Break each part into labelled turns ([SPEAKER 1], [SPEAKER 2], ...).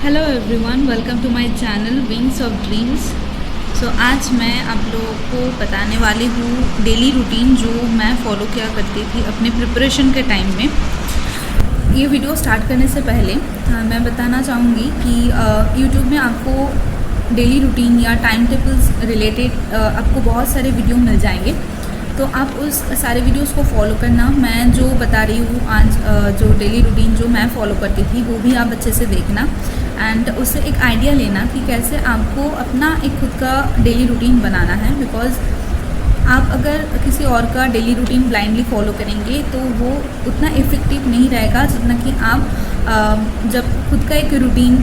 [SPEAKER 1] Hello everyone, welcome to my channel wings of dreams. आज मैं आप लोगों को बताने वाली हूँ डेली रूटीन जो मैं फॉलो किया करती थी अपने प्रिपरेशन के टाइम में। ये वीडियो स्टार्ट करने से पहले मैं बताना चाहूँगी कि यूट्यूब में आपको डेली रूटीन या टाइम टेबल्स रिलेटेड आपको बहुत सारे वीडियो मिल जाएंगे, तो आप उस सारे वीडियोस को फॉलो करना। मैं जो बता रही हूँ आज जो डेली रूटीन जो मैं फॉलो करती थी वो भी आप अच्छे से देखना एंड उससे एक आइडिया लेना कि कैसे आपको अपना एक खुद का डेली रूटीन बनाना है। बिकॉज़ आप अगर किसी और का डेली रूटीन ब्लाइंडली फॉलो करेंगे तो वो उतना इफ़ेक्टिव नहीं रहेगा जितना कि आप जब खुद का एक रूटीन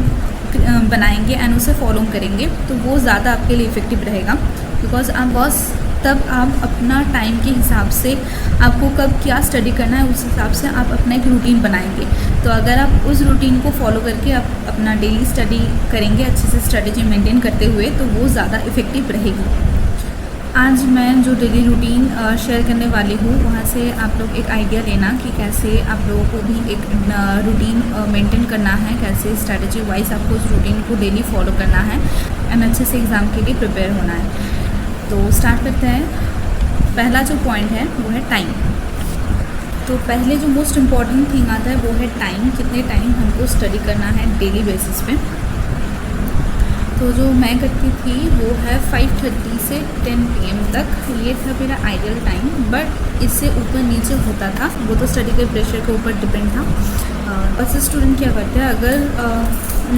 [SPEAKER 1] बनाएंगे एंड उसे फॉलो करेंगे तो वो ज़्यादा आपके लिए इफ़ेक्टिव रहेगा। बिकॉज़ आप बॉस तब आप अपना टाइम के हिसाब से आपको कब क्या स्टडी करना है उस हिसाब से आप अपना एक रूटीन बनाएंगे। तो अगर आप उस रूटीन को फॉलो करके आप अपना डेली स्टडी करेंगे अच्छे से स्ट्रेटजी मेंटेन करते हुए तो वो ज़्यादा इफ़ेक्टिव रहेगी। आज मैं जो डेली रूटीन शेयर करने वाली हूँ वहाँ से आप लोग एक आइडिया लेना कि कैसे आप लोगों को भी एक रूटीन मेंटेन करना है, कैसे स्ट्रेटजी वाइज आपको उस रूटीन को डेली फॉलो करना है एंड अच्छे से एग्ज़ाम के लिए प्रिपेयर होना है। तो स्टार्ट करते हैं। पहला जो पॉइंट है वो है टाइम। तो पहले जो मोस्ट इम्पॉर्टेंट थिंग आता है वो है टाइम, कितने टाइम हमको स्टडी करना है डेली बेसिस पे। तो जो मैं करती थी वो है 5:30 से 10 PM तक, ये था मेरा आइडियल टाइम। बट इससे ऊपर नीचे होता था, वो तो स्टडी के प्रेशर के ऊपर डिपेंड था। बस स्टूडेंट क्या करते हैं, अगर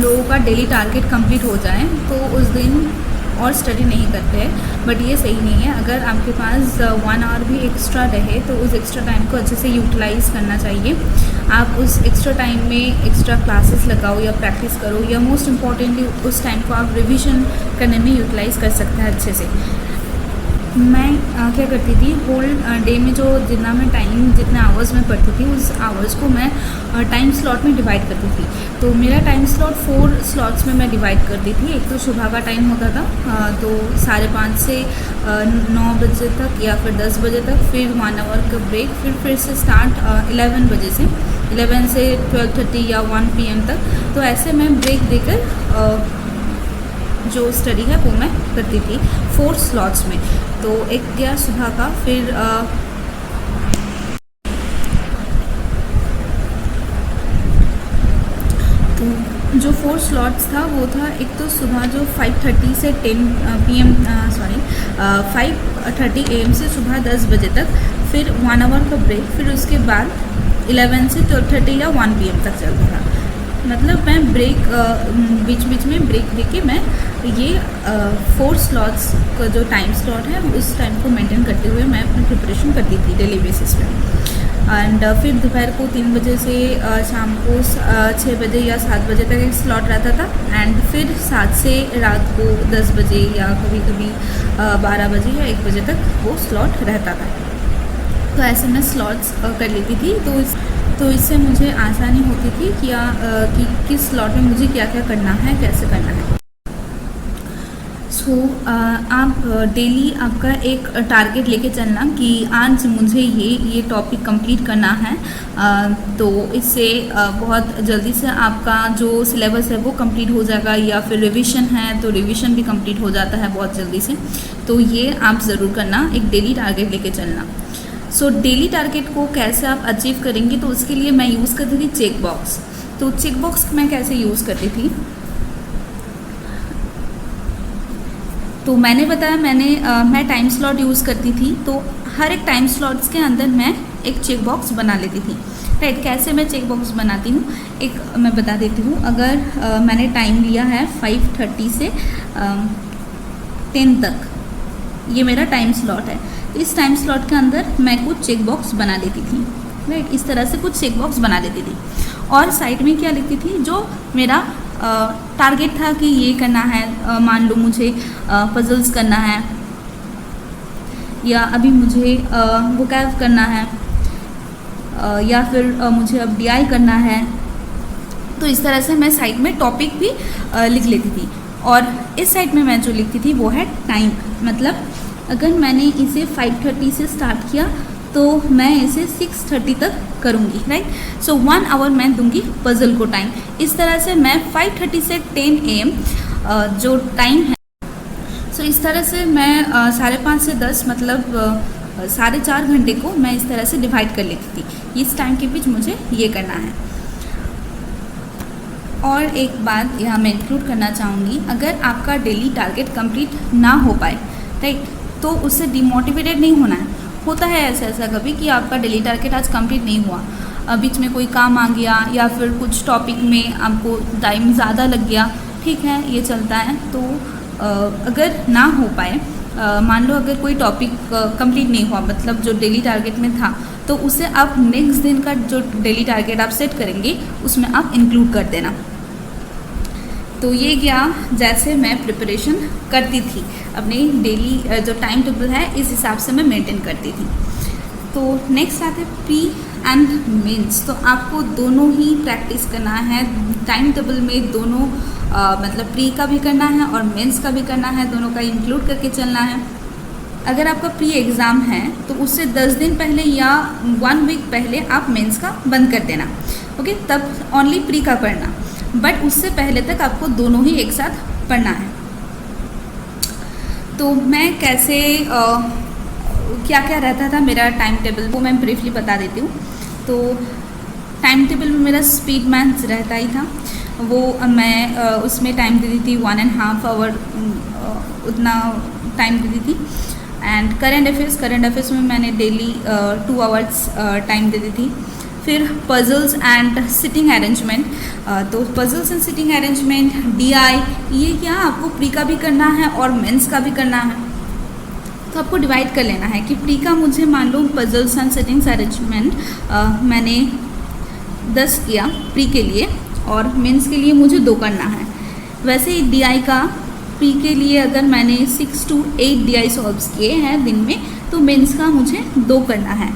[SPEAKER 1] लोगों का डेली टारगेट कंप्लीट हो जाए तो उस दिन और स्टडी नहीं करते हैं। बट ये सही नहीं है। अगर आपके पास 1 आवर भी एक्स्ट्रा रहे तो उस एक्स्ट्रा टाइम को अच्छे से यूटिलाइज़ करना चाहिए। आप उस एक्स्ट्रा टाइम में एक्स्ट्रा क्लासेस लगाओ या प्रैक्टिस करो, या मोस्ट इम्पॉर्टेंटली उस टाइम को आप रिवीजन करने में यूटिलाइज़ कर सकते हैं अच्छे से। मैं क्या करती थी, होल डे में जो जितना मैं टाइम जितने आवर्स में पढ़ती थी उस आवर्स को मैं टाइम स्लॉट में डिवाइड करती थी। तो मेरा टाइम स्लॉट 4 स्लॉट्स में मैं डिवाइड करती थी। एक तो सुबह का टाइम होता था, तो 5:30 से 9 बजे तक या फिर 10 बजे तक, फिर 1 आवर का ब्रेक, फिर से स्टार्ट 11 बजे से 11 से 12:30 या 1 PM तक। तो ऐसे मैं ब्रेक देकर जो स्टडी है वो मैं करती थी 4 स्लॉट्स में। तो एक गया सुबह का, फिर तो जो 4 स्लॉट्स था वो था, एक तो सुबह जो 5:30 से 10 PM 5:30 AM से सुबह 10 बजे तक, फिर 1 आवर का ब्रेक, फिर उसके बाद 11 से 12:30 या 1 PM तक चलता था। मतलब मैं ब्रेक बीच बीच में ब्रेक देके मैं ये 4 स्लॉट्स का जो टाइम स्लॉट है उस टाइम को मेंटेन करते हुए मैं अपनी प्रिपरेशन करती थी डेली बेसिस पे। एंड फिर दोपहर को 3 बजे से शाम को 6 बजे या 7 बजे तक एक स्लॉट रहता था। एंड फिर 7 से रात को 10 बजे या कभी कभी 12 बजे या 1 बजे तक वो स्लॉट रहता था। तो ऐसे मैं स्लॉट्स कर लेती थी। तो इससे मुझे आसानी होती थी कि किस स्लॉट में मुझे क्या क्या करना है, कैसे करना है। आप डेली आपका एक टारगेट लेके चलना कि आज मुझे ये टॉपिक कंप्लीट करना है। तो इससे बहुत जल्दी से आपका जो सिलेबस है वो कंप्लीट हो जाएगा, या फिर रिवीजन है तो रिवीजन भी कंप्लीट हो जाता है बहुत जल्दी से। तो ये आप ज़रूर करना, एक डेली टारगेट लेके चलना। डेली टारगेट को कैसे आप अचीव करेंगे, तो उसके लिए मैं यूज़ करती थी चेक बॉक्स। तो चेक बॉक्स मैं कैसे यूज़ करती थी, तो मैंने बताया मैं टाइम स्लॉट यूज़ करती थी। तो हर एक टाइम स्लॉट्स के अंदर मैं एक चेक बॉक्स बना लेती थी। राइट, कैसे मैं चेक बॉक्स बनाती हूँ एक मैं बता देती हूँ। अगर मैंने टाइम लिया है 5:30 से 10 तक, ये मेरा टाइम स्लॉट है। इस टाइम स्लॉट के अंदर मैं कुछ चेक बॉक्स बना लेती थी। राइट, इस तरह से कुछ चेक बॉक्स बना लेती थी। और साइड में क्या लिखती थी, जो मेरा टारगेट था कि ये करना है। मान लो मुझे पजल्स करना है, या अभी मुझे वोकैब करना है, या फिर मुझे अब DI करना है। तो इस तरह से मैं साइड में टॉपिक भी लिख लेती थी। और इस साइड में मैं जो लिखती थी वो है टाइम। मतलब अगर मैंने इसे 5:30 से स्टार्ट किया तो मैं इसे 6:30 तक करूँगी, राइट। सो 1 आवर मैं दूंगी पज़ल को टाइम। इस तरह से मैं 5:30 से 10 AM जो टाइम है, सो इस तरह से मैं 5:30 से 10 मतलब 4.5 घंटे को मैं इस तरह से डिवाइड कर लेती थी। इस टाइम के बीच मुझे ये करना है। और एक बात यहाँ मैं इंक्लूड करना चाहूँगी, अगर आपका डेली टारगेट कंप्लीट ना हो पाए, राइट, तो उससे डिमोटिवेटेड नहीं होना है। होता है ऐसा कभी कि आपका डेली टारगेट आज कंप्लीट नहीं हुआ, बीच में कोई काम आ गया या फिर कुछ टॉपिक में आपको टाइम ज़्यादा लग गया, ठीक है, ये चलता है। तो अगर ना हो पाए, मान लो अगर कोई टॉपिक कंप्लीट नहीं हुआ, मतलब जो डेली टारगेट में था, तो उसे आप नेक्स्ट दिन का जो डेली टारगेट आप सेट करेंगे उसमें आप इंक्लूड कर देना। तो ये क्या, जैसे मैं प्रिपरेशन करती थी अपनी डेली जो टाइम टेबल है इस हिसाब से मैं मेंटेन करती थी। तो नेक्स्ट आते प्री एंड मेंस। तो आपको दोनों ही प्रैक्टिस करना है टाइम टेबल में, दोनों मतलब प्री का भी करना है और मेंस का भी करना है, दोनों का इंक्लूड करके चलना है। अगर आपका प्री एग्ज़ाम है तो उससे 10 दिन पहले या 1 वीक पहले आप मेंस का बंद कर देना, ओके, तब ओनली प्री का पढ़ना, बट उससे पहले तक आपको दोनों ही एक साथ पढ़ना है। तो मैं कैसे क्या क्या रहता था मेरा टाइम टेबल, वो मैं ब्रीफली बता देती हूँ। तो टाइम टेबल में मेरा स्पीड मैथ्स रहता ही था, वो मैं उसमें टाइम देती थी 1.5 आवर, उतना टाइम देती थी। एंड करंट अफेयर्स में मैंने डेली 2 आवर्स टाइम देती थी। फिर पजल्स एंड सिटिंग अरेंजमेंट, तो puzzles and sitting arrangement, DI, ये क्या आपको प्री का भी करना है और मेंस का भी करना है। तो आपको डिवाइड कर लेना है कि प्री का मुझे मान लो पजल्स एंड सिटिंग्स अरेंजमेंट मैंने 10 किया प्री के लिए और मेंस के लिए मुझे 2 करना है। वैसे ही DI का प्री के लिए अगर मैंने 6 to 8 DI सॉल्व्स किए हैं दिन में, तो मेंस का मुझे 2 करना है।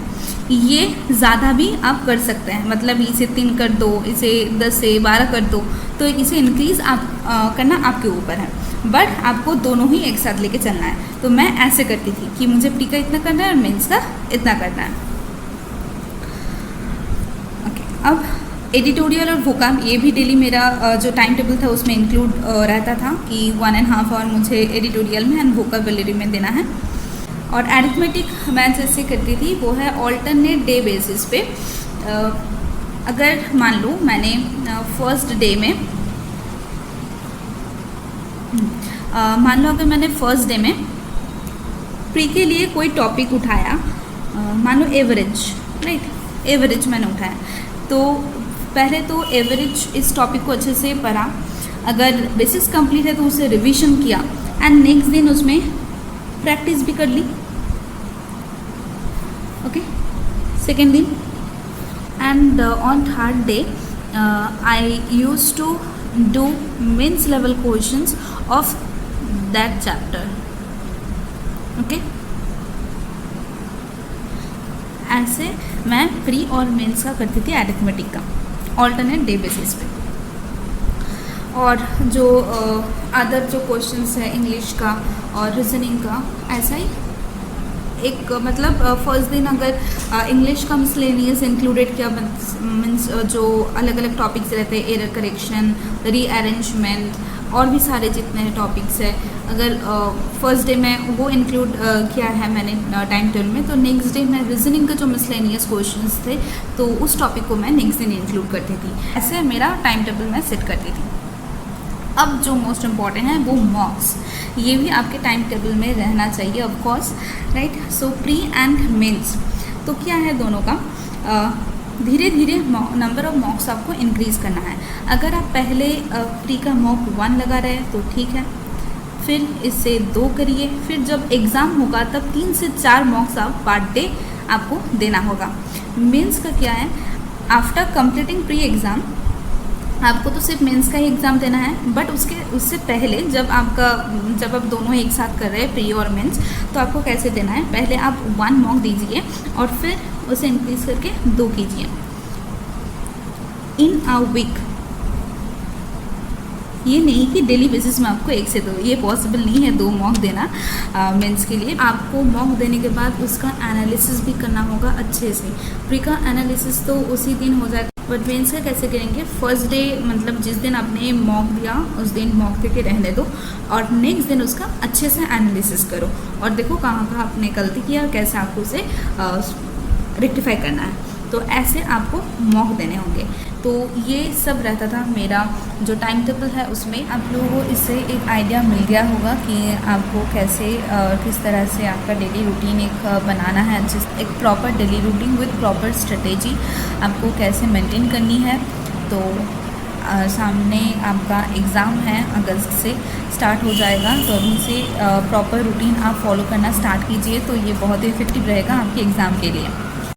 [SPEAKER 1] ये ज़्यादा भी आप कर सकते हैं, मतलब इसे 3 कर दो, इसे 10 से 12 कर दो, तो इसे इंक्रीज़ आप करना आपके ऊपर है, बट आपको दोनों ही एक साथ लेके चलना है। तो मैं ऐसे करती थी कि मुझे प्री का इतना करना है और मेंस का इतना करना है। ओके, अब एडिटोरियल और वोकैब, ये भी डेली मेरा जो टाइम टेबल था उसमें इंक्लूड रहता था कि 1.5 आवर मुझे एडिटोरियल में एंड वोकैबुलरी में देना है। और अरिथमेटिक मैं जैसे करती थी वो है ऑल्टरनेट डे बेसिस पे। अगर मान लो मैंने फर्स्ट डे में मान लो अगर मैंने फर्स्ट डे में प्री के लिए कोई टॉपिक उठाया, मान लो एवरेज, राइट, एवरेज मैंने उठाया, तो पहले तो एवरेज इस टॉपिक को अच्छे से पढ़ा, अगर बेसिस कंप्लीट है तो उसे रिवीजन किया एंड नेक्स्ट दिन उसमें प्रैक्टिस भी कर ली, ओके, सेकेंड दिन। And on third day I use to do mains level questions of that chapter, okay. ऐसे मैं प्री और मेंस का करती थी अरिथमेटिक का ऑल्टरनेट डे बेसिस पे। और जो अदर जो क्वेश्चंस है इंग्लिश का और रीजनिंग का, ऐसा ही एक मतलब फर्स्ट दिन अगर इंग्लिश का मिसलेनियस इंक्लूडेड किया, मीन्स जो अलग अलग टॉपिक्स रहते हैं, एरर करेक्शन, रीअरेंजमेंट और भी सारे जितने टॉपिक्स है, अगर फर्स्ट डे में वो इंक्लूड किया है मैंने टाइम टेबल में, तो नेक्स्ट डे मैं रीजनिंग का जो मिसलेनियस क्वेश्चंस थे तो उस टॉपिक को मैं नेक्स्ट दिन इंक्लूड करती थी। ऐसे मेरा टाइम टेबल मैं सेट करती थी। अब जो मोस्ट इम्पॉर्टेंट है वो मॉक्स, ये भी आपके टाइम टेबल में रहना चाहिए of course, right. So pre and mains, तो क्या है दोनों का धीरे धीरे नंबर ऑफ मॉक्स आपको इंक्रीज़ करना है। अगर आप पहले प्री का मॉक 1 लगा रहे हैं तो ठीक है, फिर इससे 2 करिए, फिर जब एग्ज़ाम होगा तब 3 से 4 मॉक्स आप पर डे आपको देना होगा। मेंस का क्या है, आफ्टर कंप्लीटिंग प्री एग्ज़ाम आपको तो सिर्फ मेंस का ही एग्ज़ाम देना है, बट उससे पहले जब आप दोनों एक साथ कर रहे हैं प्री और मेंस, तो आपको कैसे देना है, पहले आप 1 मॉक दीजिए और फिर उसे इंक्रीज़ करके 2 कीजिए इन अ वीक। ये नहीं कि डेली बेसिस में आपको 1 से 2, ये पॉसिबल नहीं है 2 मॉक देना मेंस के लिए। आपको मॉक देने के बाद उसका एनालिसिस भी करना होगा अच्छे से। प्री का एनालिसिस तो उसी दिन हो जाएगा, बट मेंस का कैसे करेंगे, फर्स्ट डे मतलब जिस दिन आपने मॉक दिया उस दिन मॉक देके रहने दो और नेक्स्ट दिन उसका अच्छे से एनालिसिस करो और देखो कहाँ कहाँ आपने गलती किया और कैसे आपको उसे रेक्टिफाई करना है। तो ऐसे आपको मॉक देने होंगे। तो ये सब रहता था मेरा जो टाइम टेबल है उसमें। आप लोगों को इससे एक आइडिया मिल गया होगा कि आपको कैसे किस तरह से आपका डेली रूटीन एक बनाना है, एक proper daily routine with proper strategy आपको कैसे मेंटेन करनी है। तो सामने आपका एग्ज़ाम है, अगस्त से स्टार्ट हो जाएगा, तो अभी से प्रॉपर रूटीन आप फॉलो करना स्टार्ट कीजिए, तो ये बहुत ही इफेक्टिव रहेगा आपके एग्ज़ाम के लिए।